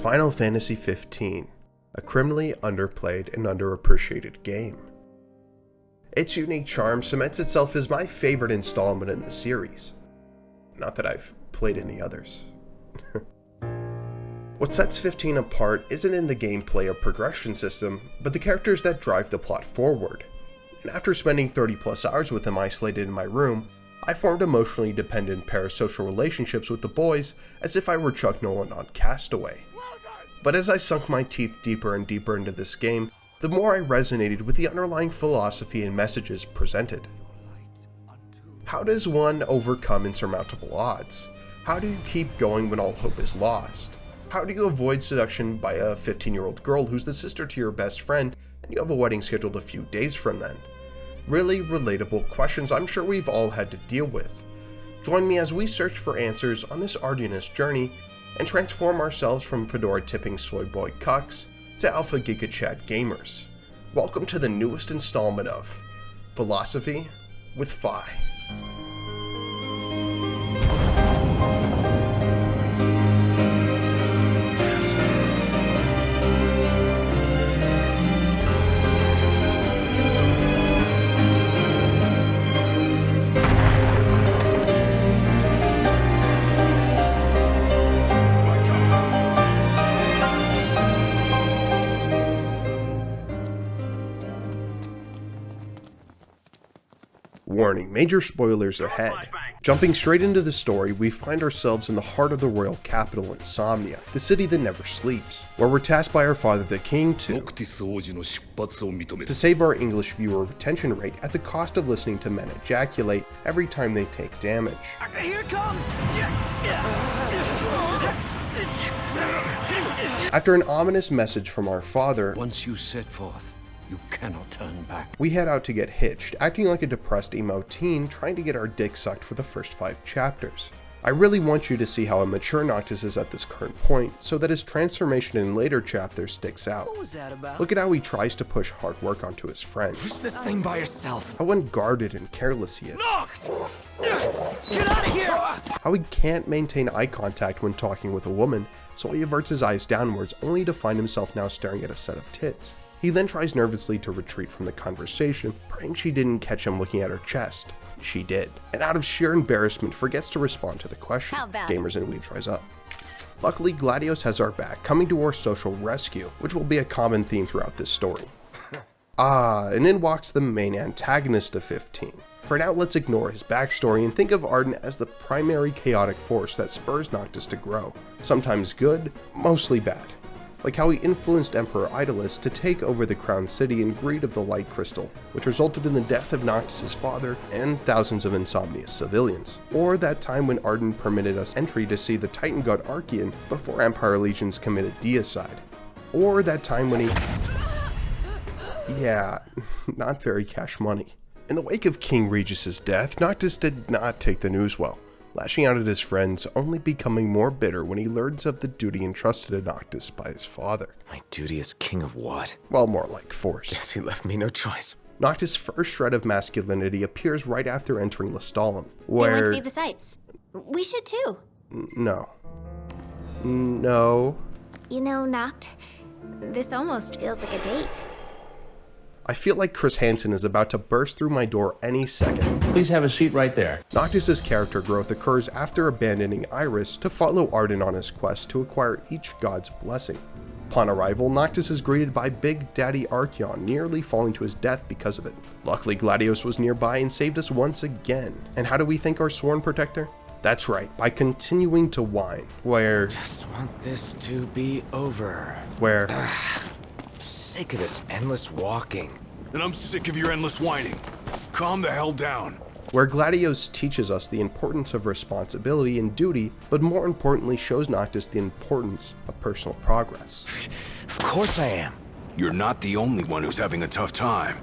Final Fantasy XV, a criminally underplayed and underappreciated game. Its unique charm cements itself as my favorite installment in the series. Not that I've played any others. What sets 15 apart isn't in the gameplay or progression system, but the characters that drive the plot forward. And after spending 30 plus hours with them isolated in my room, I formed emotionally dependent parasocial relationships with the boys as if I were Chuck Nolan on Castaway. But as I sunk my teeth deeper and deeper into this game, the more I resonated with the underlying philosophy and messages presented. How does one overcome insurmountable odds? How do you keep going when all hope is lost? How do you avoid seduction by a 15-year-old girl who's the sister to your best friend and you have a wedding scheduled a few days from then? Really relatable questions I'm sure we've all had to deal with. Join me as we search for answers on this arduous journey and transform ourselves from fedora-tipping soy boy cucks to alpha giga chat gamers. Welcome to the newest installment of Philosophy with Phi. Warning, major spoilers ahead. Jumping straight into the story, we find ourselves in the heart of the royal capital Insomnia, the city that never sleeps, where we're tasked by our father the king to save our English viewer retention rate at the cost of listening to men ejaculate every time they take damage. Here it comes! After an ominous message from our father, once you set forth, you cannot turn back. We head out to get hitched, acting like a depressed emo teen trying to get our dick sucked for the first 5 chapters. I really want you to see how immature Noctis is at this current point, so that his transformation in later chapters sticks out. What was that about? Look at how he tries to push hard work onto his friends. Push this thing by yourself. How unguarded and careless he is. Knocked! Get out of here! How he can't maintain eye contact when talking with a woman, so he averts his eyes downwards only to find himself now staring at a set of tits. He then tries nervously to retreat from the conversation, praying she didn't catch him looking at her chest. She did, and out of sheer embarrassment forgets to respond to the question. Gamers and Weebs rise up. Luckily, Gladios has our back, coming to our social rescue, which will be a common theme throughout this story. And in walks the main antagonist of 15. For now, let's ignore his backstory and think of Arden as the primary chaotic force that spurs Noctis to grow. Sometimes good, mostly bad. Like how he influenced Emperor Idolus to take over the crown city in greed of the light crystal, which resulted in the death of Noctis' father and thousands of Insomnia's civilians. Or that time when Arden permitted us entry to see the Titan god Archean before Empire legions committed deicide. Or that time when he... yeah, not very cash money. In the wake of King Regis' death, Noctis did not take the news well, lashing out at his friends, only becoming more bitter when he learns of the duty entrusted to Noctis by his father. My duty as king of what? Well, more like force. Guess he left me no choice. Noctis' first shred of masculinity appears right after entering Lestalem, They went where... to see the sights. We should too. No. No. You know, Noct, this almost feels like a date. I feel like Chris Hansen is about to burst through my door any second. Please have a seat right there. Noctis' character growth occurs after abandoning Iris to follow Arden on his quest to acquire each god's blessing. Upon arrival, Noctis is greeted by Big Daddy Archeon, nearly falling to his death because of it. Luckily, Gladios was nearby and saved us once again. And how do we thank our sworn protector? That's right, by continuing to whine, where... Just want this to be over. Where... Sick of this endless walking. And I'm sick of your endless whining. Calm the hell down. Where Gladios teaches us the importance of responsibility and duty, but more importantly shows Noctis the importance of personal progress. Of course I am. You're not the only one who's having a tough time.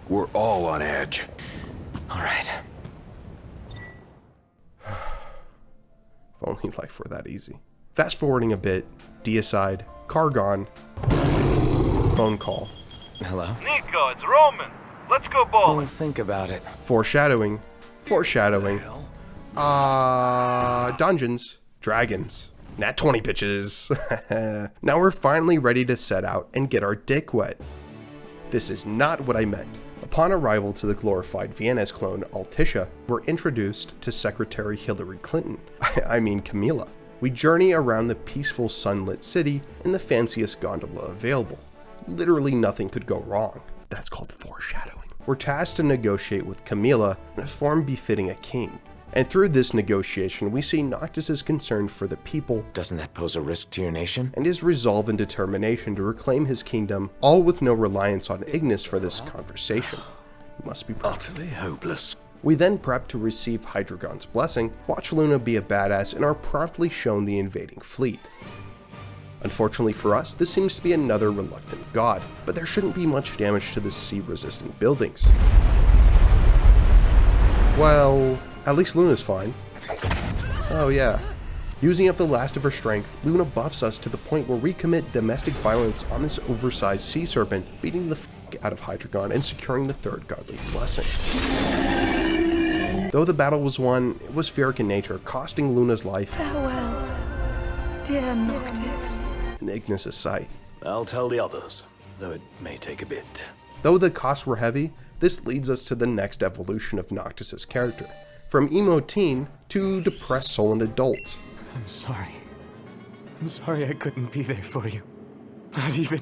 We're all on edge. All right. If only life were that easy. Fast forwarding a bit, deicide, car gone, phone call. Hello? Nico, it's Roman. Let's go bowling. Don't think about it. Foreshadowing. Dungeons, dragons. Nat 20 bitches. Now we're finally ready to set out and get our dick wet. This is not what I meant. Upon arrival to the glorified Vienna's clone, Altisha, we're introduced to Secretary Hillary Clinton. I mean Camila. We journey around the peaceful sunlit city in the fanciest gondola available. Literally nothing could go wrong. That's called foreshadowing. We're tasked to negotiate with Camila in a form befitting a king. And through this negotiation, we see Noctis' concern for the people. Doesn't that pose a risk to your nation? And his resolve and determination to reclaim his kingdom, all with no reliance on Ignis for this conversation. He must be proud. Utterly hopeless. We then prep to receive Hydreigon's blessing, watch Luna be a badass, and are promptly shown the invading fleet. Unfortunately for us, this seems to be another reluctant god, but there shouldn't be much damage to the sea-resistant buildings. Well, at least Luna's fine. Oh yeah. Using up the last of her strength, Luna buffs us to the point where we commit domestic violence on this oversized sea serpent, beating the f*** out of Hydreigon and securing the third godly blessing. Though the battle was won, it was Pyrrhic in nature, costing Luna's life. Farewell, dear Noctis. In Ignis' sight. I'll tell the others, though it may take a bit. Though the costs were heavy, this leads us to the next evolution of Noctis' character. From emo teen to depressed soul and adult. I'm sorry. I'm sorry I couldn't be there for you. Not even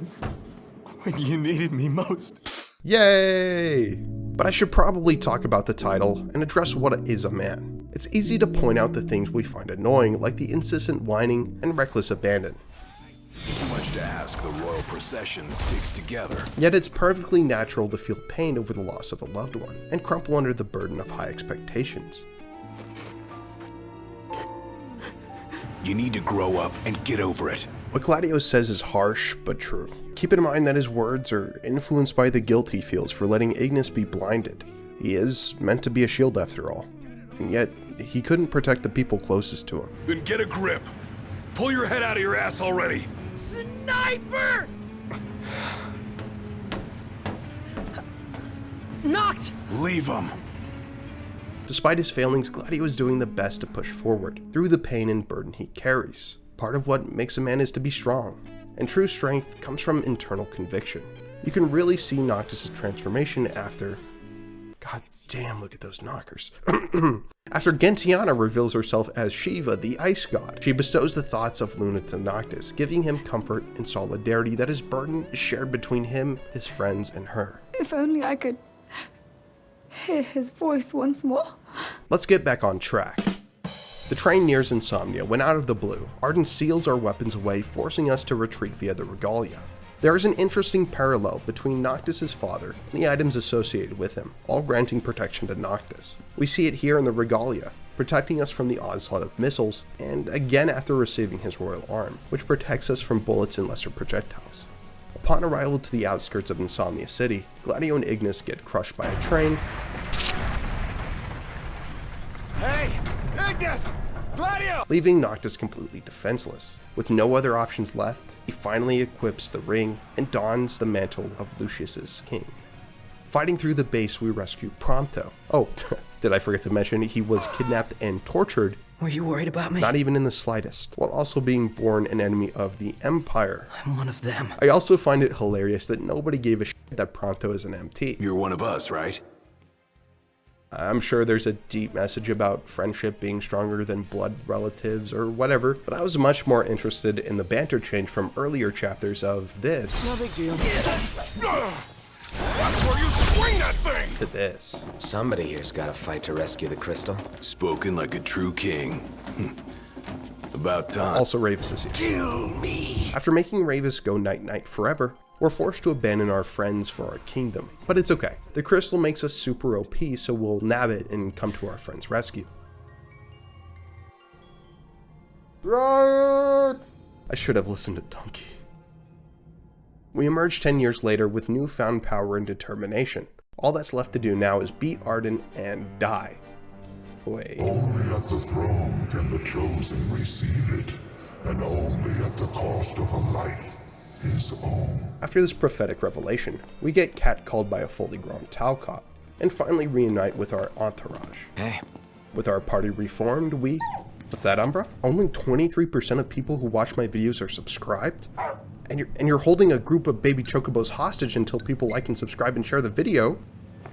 when you needed me most. Yay! But I should probably talk about the title and address what is a man. It's easy to point out the things we find annoying, like the incessant whining and reckless abandon. Too much to ask, the royal procession sticks together. Yet it's perfectly natural to feel pain over the loss of a loved one, and crumple under the burden of high expectations. You need to grow up and get over it. What Gladio says is harsh, but true. Keep in mind that his words are influenced by the guilt he feels for letting Ignis be blinded. He is meant to be a shield after all, and yet he couldn't protect the people closest to him. Then get a grip. Pull your head out of your ass already. Sniper! Knocked! Leave him. Despite his failings, Gladio is doing the best to push forward, through the pain and burden he carries. Part of what makes a man is to be strong, and true strength comes from internal conviction. You can really see Noctis' transformation after... God damn, look at those knockers. After Gentiana reveals herself as Shiva, the ice god, she bestows the thoughts of Luna to Noctis, giving him comfort and solidarity that his burden is shared between him, his friends, and her. If only I could hear his voice once more. Let's get back on track. The train nears Insomnia when out of the blue, Arden seals our weapons away, forcing us to retreat via the Regalia. There is an interesting parallel between Noctis' father and the items associated with him, all granting protection to Noctis. We see it here in the Regalia, protecting us from the onslaught of missiles, and again after receiving his royal arm, which protects us from bullets and lesser projectiles. Upon arrival to the outskirts of Insomnia City, Gladio and Ignis get crushed by a train. Hey! Ignis! Gladio! Leaving Noctis completely defenseless. With no other options left, he finally equips the ring and dons the mantle of Lucius's king. Fighting through the base, we rescue Prompto. Oh, did I forget to mention he was kidnapped and tortured? Were you worried about me? Not even in the slightest, while also being born an enemy of the Empire. I'm one of them. I also find it hilarious that nobody gave a shit that Prompto is an MT. You're one of us, right? I'm sure there's a deep message about friendship being stronger than blood relatives or whatever, but I was much more interested in the banter change from earlier chapters of this. No big deal. That's where you swing that thing! To this. Somebody here's got to fight to rescue the crystal. Spoken like a true king. About time. Also, Ravis is here. Kill me. After making Ravis go night-night forever, we're forced to abandon our friends for our kingdom. But it's okay. The crystal makes us super OP, so we'll nab it and come to our friend's rescue. Riot! I should have listened to Donkey. We emerge 10 years later with newfound power and determination. All that's left to do now is beat Arden and die. Wait. Only at the throne can the chosen receive it, and only at the cost of a life his own. After this prophetic revelation, we get catcalled by a fully grown Talcott, and finally reunite with our entourage. Hey. With our party reformed, we What's that, Umbra? Only 23% of people who watch my videos are subscribed? And you're holding a group of baby chocobos hostage until people like and subscribe and share the video?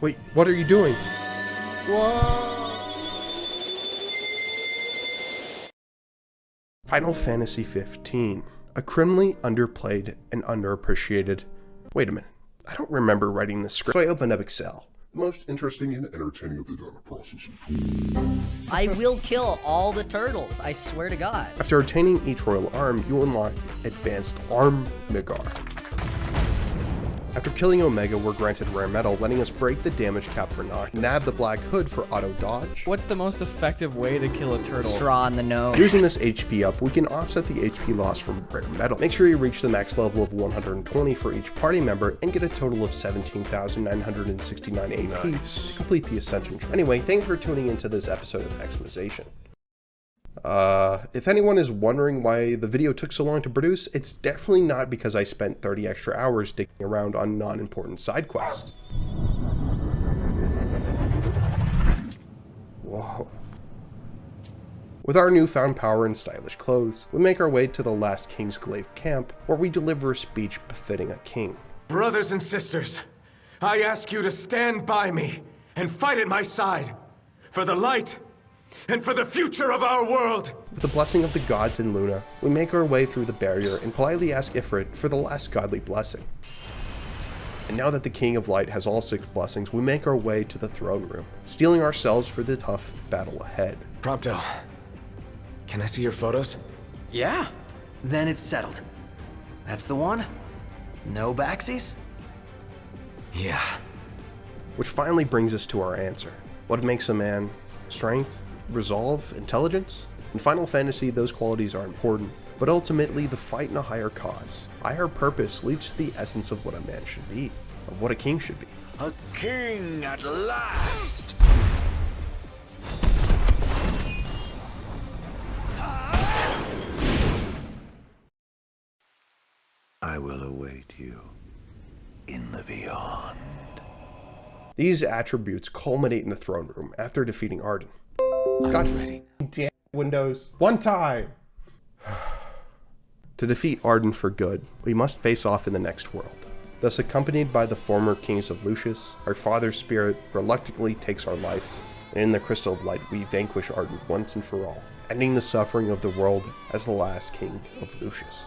Wait, what are you doing? What? Final Fantasy 15. A criminally underplayed and underappreciated. Wait a minute. I don't remember writing this script. So I opened up Excel. The most interesting and entertaining of the data processing tools. I will kill all the turtles, I swear to God. After attaining each royal arm, you unlock Advanced Arm Migar. After killing Omega, we're granted Rare Metal, letting us break the damage cap for knock, nab the Black Hood for auto dodge. What's the most effective way to kill a turtle? Straw in the nose. Using this HP up, we can offset the HP loss from Rare Metal. Make sure you reach the max level of 120 for each party member and get a total of 17,969 AP to complete the Ascension tree. Anyway, thanks for tuning into this episode of Xmazation. If anyone is wondering why the video took so long to produce, it's definitely not because I spent 30 extra hours digging around on non-important side quests. Whoa. With our newfound power and stylish clothes, we make our way to the last King's Glaive camp, where we deliver a speech befitting a king. Brothers and sisters, I ask you to stand by me and fight at my side for the light and for the future of our world. With the blessing of the gods and Luna, we make our way through the barrier and politely ask Ifrit for the last godly blessing. And now that the King of Light has all 6 blessings, we make our way to the throne room, steeling ourselves for the tough battle ahead. Prompto, can I see your photos? Yeah, then it's settled. That's the one? No backsies? Yeah. Which finally brings us to our answer. What makes a man? Strength? Resolve? Intelligence? In Final Fantasy, those qualities are important, but ultimately the fight in a higher cause, a higher purpose leads to the essence of what a man should be, of what a king should be. A king at last! I will await you in the beyond. These attributes culminate in the throne room after defeating Arden. I'm ready. Damn Windows. One time! To defeat Arden for good, we must face off in the next world. Thus, accompanied by the former kings of Lucius, our father's spirit reluctantly takes our life, and in the Crystal of Light we vanquish Arden once and for all, ending the suffering of the world as the last king of Lucius.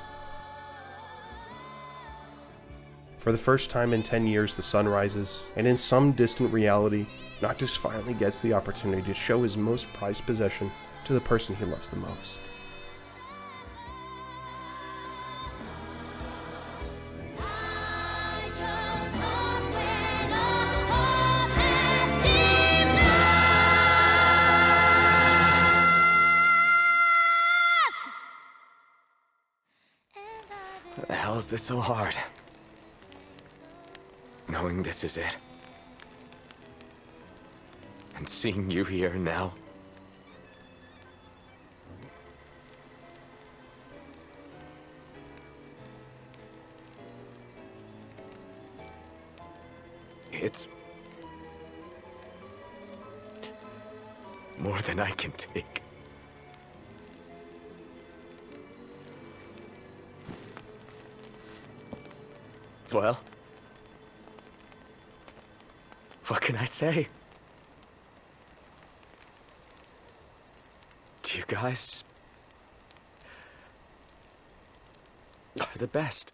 For the first time in 10 years, the sun rises, and in some distant reality, Noctis finally gets the opportunity to show his most prized possession to the person he loves the most. How is this so hard? Knowing this is it. And seeing you here now. It's more than I can take. Well, what can I say? You guys are the best.